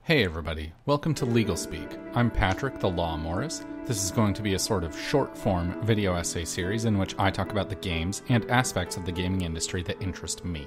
Hey everybody, welcome to LegalSpeak. I'm Patrick the Law Morris. This is going to be a sort of short-form video essay series in which I talk about the games and aspects of the gaming industry that interest me.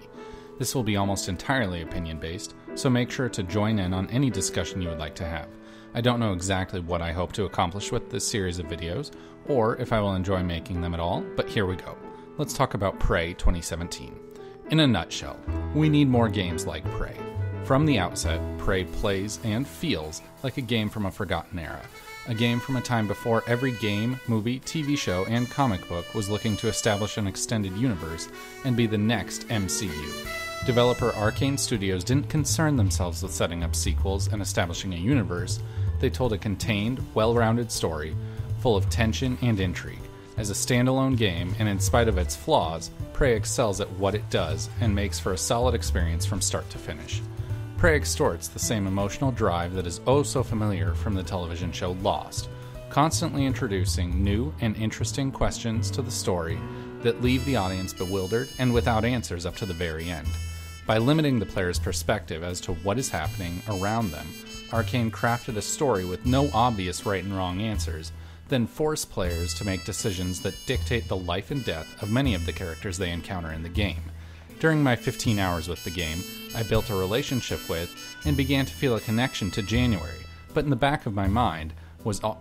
This will be almost entirely opinion-based, so make sure to join in on any discussion you would like to have. I don't know exactly what I hope to accomplish with this series of videos, or if I will enjoy making them at all, but here we go. Let's talk about Prey 2017. In a nutshell, we need more games like Prey. From the outset, Prey plays and feels like a game from a forgotten era. A game from a time before every game, movie, TV show, and comic book was looking to establish an extended universe and be the next MCU. Developer Arcane Studios didn't concern themselves with setting up sequels and establishing a universe. They told a contained, well-rounded story, full of tension and intrigue. As a standalone game, and in spite of its flaws, Prey excels at what it does and makes for a solid experience from start to finish. Prey extorts the same emotional drive that is oh so familiar from the television show Lost, constantly introducing new and interesting questions to the story that leave the audience bewildered and without answers up to the very end. By limiting the player's perspective as to what is happening around them, Arcane crafted a story with no obvious right and wrong answers, then force players to make decisions that dictate the life and death of many of the characters they encounter in the game. During my 15 hours with the game, I built a relationship with and began to feel a connection to January, but in the back of my mind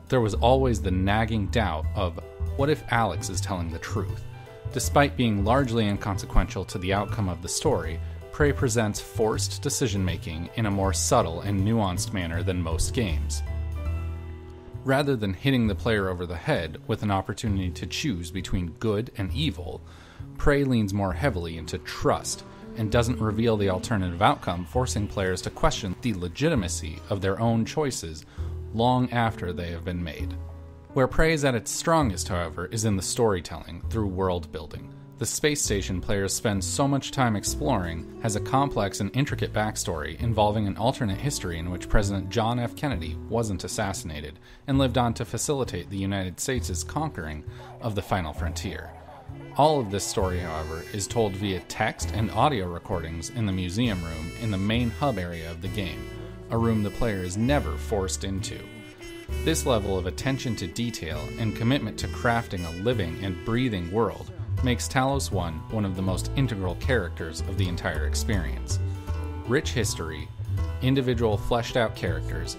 there was always the nagging doubt of, what if Alex is telling the truth? Despite being largely inconsequential to the outcome of the story, Prey presents forced decision-making in a more subtle and nuanced manner than most games. Rather than hitting the player over the head with an opportunity to choose between good and evil, Prey leans more heavily into trust and doesn't reveal the alternative outcome, forcing players to question the legitimacy of their own choices long after they have been made. Where Prey is at its strongest, however, is in the storytelling through world building. The space station players spend so much time exploring has a complex and intricate backstory involving an alternate history in which President John F. Kennedy wasn't assassinated and lived on to facilitate the United States' conquering of the final frontier. All of this story, however, is told via text and audio recordings in the museum room in the main hub area of the game, a room the player is never forced into. This level of attention to detail and commitment to crafting a living and breathing world makes Talos 1 one of the most integral characters of the entire experience. Rich history, individual fleshed-out characters,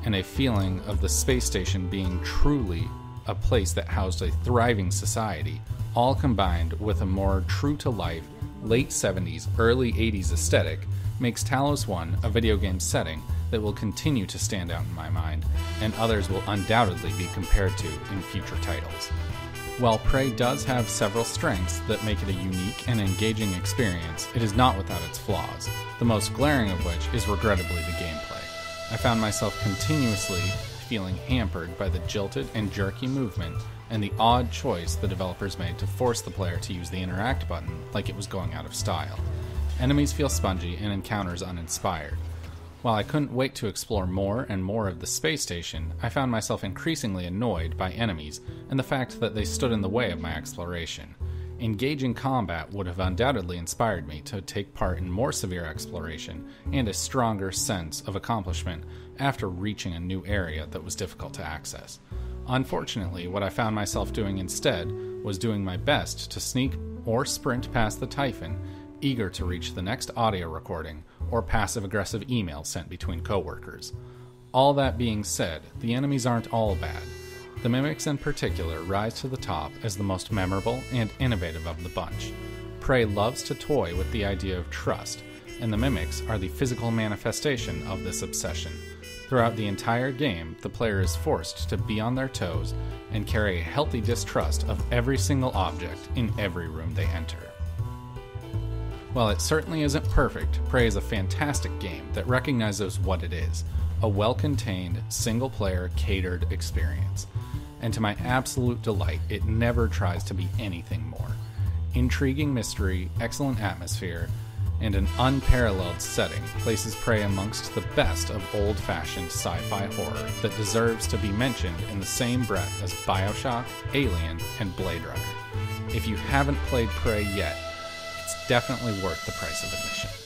and a feeling of the space station being truly a place that housed a thriving society, all combined with a more true-to-life, late 70s, early 80s aesthetic, makes Talos 1 a video game setting that will continue to stand out in my mind, and others will undoubtedly be compared to in future titles. While Prey does have several strengths that make it a unique and engaging experience, it is not without its flaws, the most glaring of which is regrettably the gameplay. I found myself continuously feeling hampered by the jilted and jerky movement and the odd choice the developers made to force the player to use the interact button like it was going out of style. Enemies feel spongy and encounters uninspired. While I couldn't wait to explore more and more of the space station, I found myself increasingly annoyed by enemies and the fact that they stood in the way of my exploration. Engaging combat would have undoubtedly inspired me to take part in more severe exploration and a stronger sense of accomplishment after reaching a new area that was difficult to access. Unfortunately, what I found myself doing instead was doing my best to sneak or sprint past the Typhon, eager to reach the next audio recording or passive-aggressive email sent between coworkers. All that being said, the enemies aren't all bad. The mimics in particular rise to the top as the most memorable and innovative of the bunch. Prey loves to toy with the idea of trust, and the mimics are the physical manifestation of this obsession. Throughout the entire game, the player is forced to be on their toes and carry a healthy distrust of every single object in every room they enter. While it certainly isn't perfect, Prey is a fantastic game that recognizes what it is, a well-contained, single-player, catered experience. And to my absolute delight, it never tries to be anything more. Intriguing mystery, excellent atmosphere, and an unparalleled setting places Prey amongst the best of old-fashioned sci-fi horror that deserves to be mentioned in the same breath as BioShock, Alien, and Blade Runner. If you haven't played Prey yet, it's definitely worth the price of admission.